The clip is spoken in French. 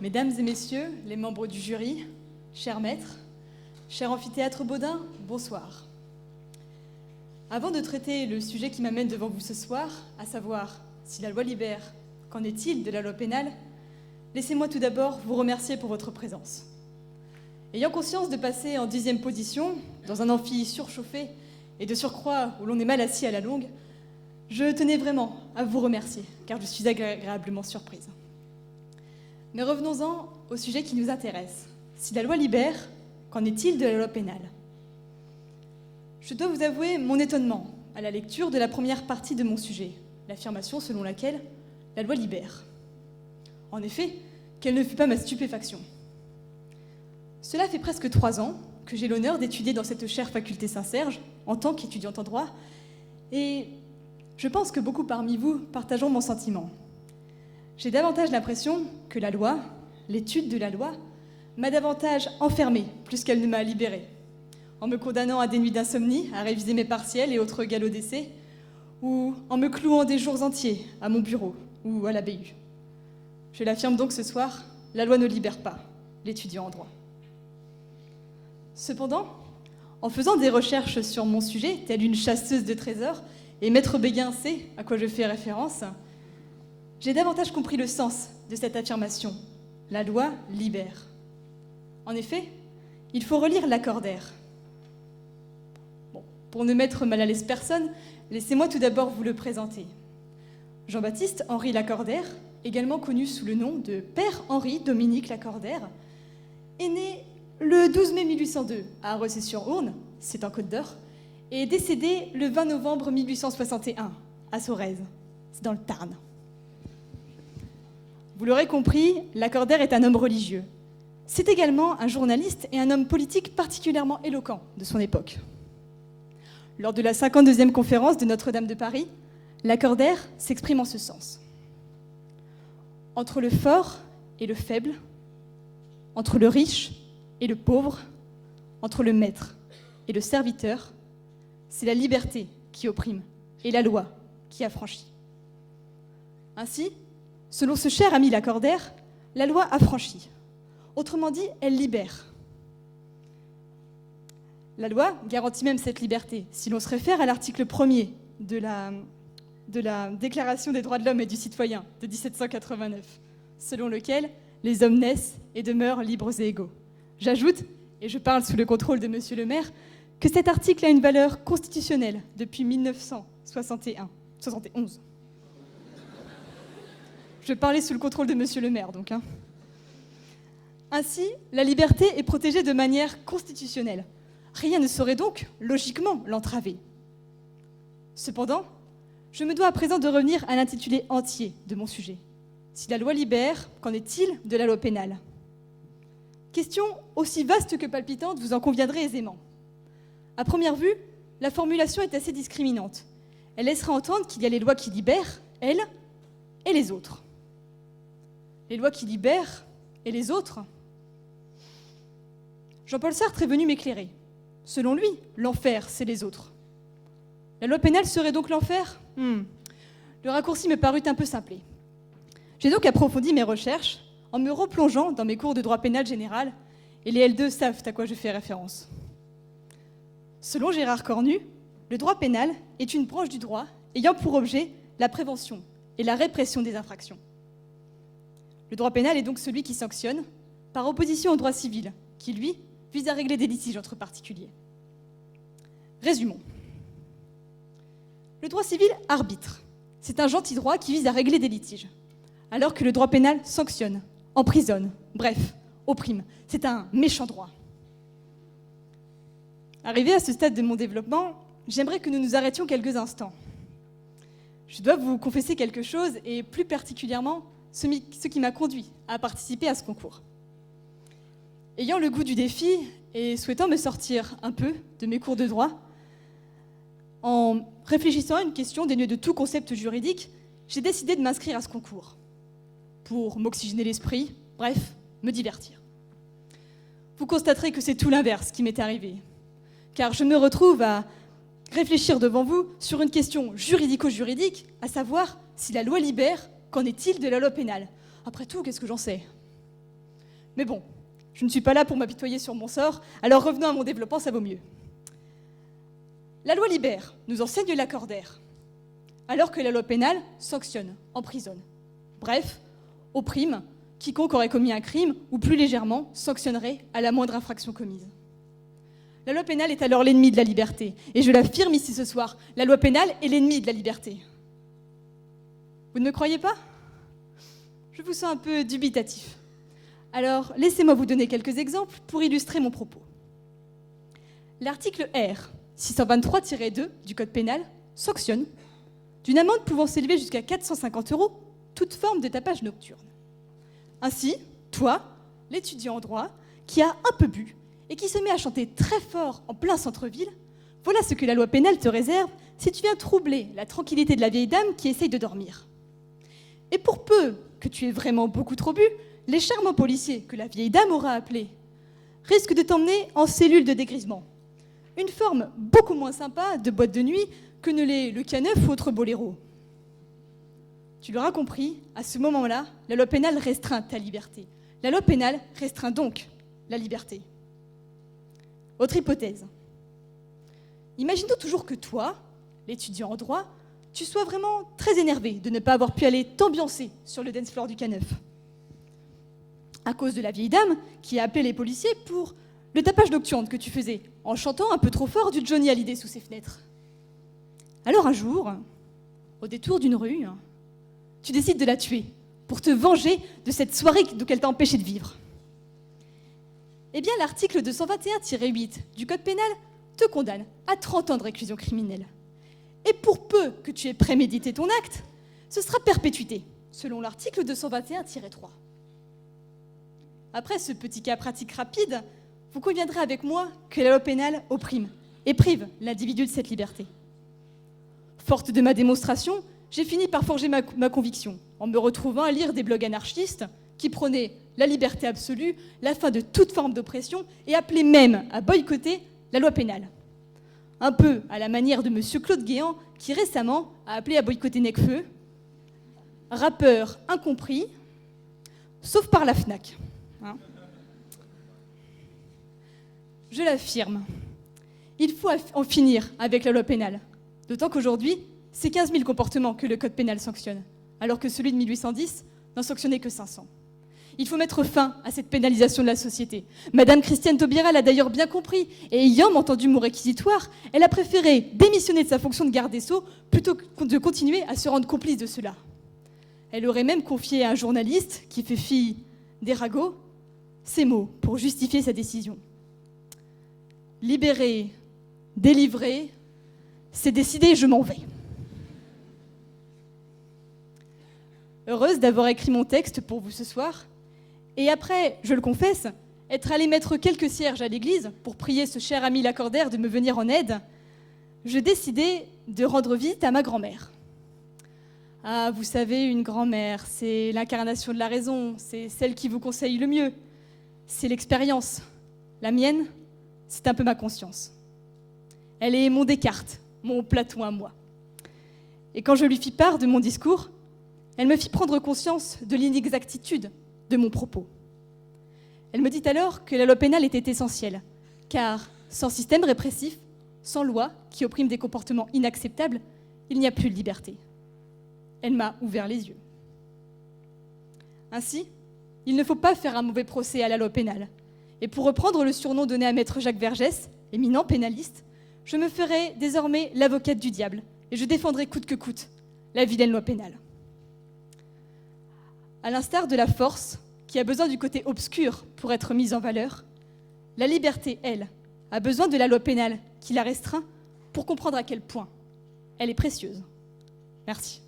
Mesdames et messieurs, les membres du jury, chers maîtres, cher amphithéâtre Baudin, bonsoir. Avant de traiter le sujet qui m'amène devant vous ce soir, à savoir si la loi libère, qu'en est-il de la loi pénale, laissez-moi tout d'abord vous remercier pour votre présence. Ayant conscience de passer en 10e position, dans un amphi surchauffé et de surcroît où l'on est mal assis à la longue, je tenais vraiment à vous remercier, car je suis agréablement surprise. Mais revenons-en au sujet qui nous intéresse. Si la loi libère, qu'en est-il de la loi pénale ? Je dois vous avouer mon étonnement à la lecture de la première partie de mon sujet, l'affirmation selon laquelle la loi libère. En effet, quelle ne fut pas ma stupéfaction. Cela fait presque 3 ans que j'ai l'honneur d'étudier dans cette chère faculté Saint-Serge, en tant qu'étudiante en droit, et je pense que beaucoup parmi vous partageront mon sentiment. J'ai davantage l'impression que la loi, l'étude de la loi, m'a davantage enfermée plus qu'elle ne m'a libérée, en me condamnant à des nuits d'insomnie, à réviser mes partiels et autres galops d'essai, ou en me clouant des jours entiers à mon bureau ou à la BU. Je l'affirme donc ce soir, la loi ne libère pas l'étudiant en droit. Cependant, en faisant des recherches sur mon sujet, telle une chasseuse de trésors, et Maître Béguin sait à quoi je fais référence, j'ai davantage compris le sens de cette affirmation. La loi libère. En effet, il faut relire Lacordaire. Bon, pour ne mettre mal à l'aise personne, laissez-moi tout d'abord vous le présenter. Jean-Baptiste Henri Lacordaire, également connu sous le nom de Père Henri Dominique Lacordaire, est né le 12 mai 1802 à Rossé-sur-Ourne, c'est en Côte d'Or, et est décédé le 20 novembre 1861 à Sorèze, c'est dans le Tarn. Vous l'aurez compris, Lacordaire est un homme religieux. C'est également un journaliste et un homme politique particulièrement éloquent de son époque. Lors de la 52e conférence de Notre-Dame de Paris, Lacordaire s'exprime en ce sens. Entre le fort et le faible, entre le riche et le pauvre, entre le maître et le serviteur, c'est la liberté qui opprime et la loi qui affranchit. Ainsi, selon ce cher ami Lacordaire, la loi affranchit. Autrement dit, elle libère. La loi garantit même cette liberté. Si l'on se réfère à l'article 1er de la Déclaration des droits de l'homme et du citoyen de 1789, selon lequel les hommes naissent et demeurent libres et égaux. J'ajoute, et je parle sous le contrôle de Monsieur le maire, que cet article a une valeur constitutionnelle depuis 1971. Je parlais sous le contrôle de Monsieur le maire, donc. Ainsi, la liberté est protégée de manière constitutionnelle. Rien ne saurait donc, logiquement, l'entraver. Cependant, je me dois à présent de revenir à l'intitulé entier de mon sujet. Si la loi libère, qu'en est-il de la loi pénale ? Question aussi vaste que palpitante, vous en conviendrez aisément. À première vue, la formulation est assez discriminante. Elle laissera entendre qu'il y a les lois qui libèrent, elles, et les autres. Les lois qui libèrent et les autres. Jean-Paul Sartre est venu m'éclairer. Selon lui, l'enfer, c'est les autres. La loi pénale serait donc l'enfer ? Le raccourci me parut un peu simplé. J'ai donc approfondi mes recherches en me replongeant dans mes cours de droit pénal général, et les L2 savent à quoi je fais référence. Selon Gérard Cornu, le droit pénal est une branche du droit ayant pour objet la prévention et la répression des infractions. Le droit pénal est donc celui qui sanctionne, par opposition au droit civil, qui, lui, vise à régler des litiges entre particuliers. Résumons. Le droit civil arbitre. C'est un gentil droit qui vise à régler des litiges, alors que le droit pénal sanctionne, emprisonne, bref, opprime. C'est un méchant droit. Arrivé à ce stade de mon développement, j'aimerais que nous nous arrêtions quelques instants. Je dois vous confesser quelque chose, et plus particulièrement ce qui m'a conduit à participer à ce concours. Ayant le goût du défi et souhaitant me sortir un peu de mes cours de droit, en réfléchissant à une question dénuée de tout concept juridique, j'ai décidé de m'inscrire à ce concours pour m'oxygéner l'esprit, bref, me divertir. Vous constaterez que c'est tout l'inverse qui m'est arrivé, car je me retrouve à réfléchir devant vous sur une question juridico-juridique, à savoir si la loi libère, qu'en est-il de la loi pénale ? Après tout, qu'est-ce que j'en sais ? Mais bon, je ne suis pas là pour m'apitoyer sur mon sort, alors revenons à mon développement, ça vaut mieux. La loi libère, nous enseigne l'accordaire, alors que la loi pénale sanctionne, emprisonne. Bref, opprime quiconque aurait commis un crime ou plus légèrement sanctionnerait à la moindre infraction commise. La loi pénale est alors l'ennemi de la liberté, et je l'affirme ici ce soir, la loi pénale est l'ennemi de la liberté. Vous ne me croyez pas ? Je vous sens un peu dubitatif. Alors, laissez-moi vous donner quelques exemples pour illustrer mon propos. L'article R 623-2 du Code pénal sanctionne, d'une amende pouvant s'élever jusqu'à 450 €, toute forme de tapage nocturne. Ainsi, toi, l'étudiant en droit, qui a un peu bu et qui se met à chanter très fort en plein centre-ville, voilà ce que la loi pénale te réserve si tu viens troubler la tranquillité de la vieille dame qui essaye de dormir. Et pour peu que tu aies vraiment beaucoup trop bu, les charmants policiers que la vieille dame aura appelés risquent de t'emmener en cellule de dégrisement. Une forme beaucoup moins sympa de boîte de nuit que ne l'est le K9 ou autre boléro. Tu l'auras compris, à ce moment-là, la loi pénale restreint ta liberté. La loi pénale restreint donc la liberté. Autre hypothèse. Imaginons toujours que toi, l'étudiant en droit, tu sois vraiment très énervé de ne pas avoir pu aller t'ambiancer sur le dance floor du K9. À cause de la vieille dame qui a appelé les policiers pour le tapage nocturne que tu faisais en chantant un peu trop fort du Johnny Hallyday sous ses fenêtres. Alors un jour, au détour d'une rue, tu décides de la tuer pour te venger de cette soirée qu'elle t'a empêché de vivre. Eh bien, l'article 221-8 du Code pénal te condamne à 30 ans de réclusion criminelle. Et pour peu que tu aies prémédité ton acte, ce sera perpétuité, selon l'article 221-3. Après ce petit cas pratique rapide, vous conviendrez avec moi que la loi pénale opprime et prive l'individu de cette liberté. Forte de ma démonstration, j'ai fini par forger ma conviction, en me retrouvant à lire des blogs anarchistes qui prônaient la liberté absolue, la fin de toute forme d'oppression et appelaient même à boycotter la loi pénale. Un peu à la manière de M. Claude Guéant, qui récemment a appelé à boycotter Necfeu, rappeur incompris, sauf par la FNAC. Je l'affirme, il faut en finir avec la loi pénale, d'autant qu'aujourd'hui, c'est 15 000 comportements que le Code pénal sanctionne, alors que celui de 1810 n'en sanctionnait que 500. Il faut mettre fin à cette pénalisation de la société. Madame Christiane Taubira l'a d'ailleurs bien compris, et ayant entendu mon réquisitoire, elle a préféré démissionner de sa fonction de garde des Sceaux plutôt que de continuer à se rendre complice de cela. Elle aurait même confié à un journaliste qui fait fi des ragots ces mots pour justifier sa décision. Libérer, délivrer, c'est décidé, je m'en vais. Heureuse d'avoir écrit mon texte pour vous ce soir, et après, je le confesse, être allée mettre quelques cierges à l'église pour prier ce cher ami l'accordaire de me venir en aide, je décidai de rendre visite à ma grand-mère. Ah, vous savez, une grand-mère, c'est l'incarnation de la raison, c'est celle qui vous conseille le mieux, c'est l'expérience. La mienne, c'est un peu ma conscience. Elle est mon Descartes, mon Platon à moi. Et quand je lui fis part de mon discours, elle me fit prendre conscience de l'inexactitude de mon propos. Elle me dit alors que la loi pénale était essentielle, car sans système répressif, sans loi qui opprime des comportements inacceptables, il n'y a plus de liberté. Elle m'a ouvert les yeux. Ainsi, il ne faut pas faire un mauvais procès à la loi pénale. Et pour reprendre le surnom donné à maître Jacques Vergès, éminent pénaliste, je me ferai désormais l'avocate du diable et je défendrai coûte que coûte la vilaine loi pénale. À l'instar de la force, qui a besoin du côté obscur pour être mise en valeur, la liberté, elle, a besoin de la loi pénale qui la restreint pour comprendre à quel point elle est précieuse. Merci.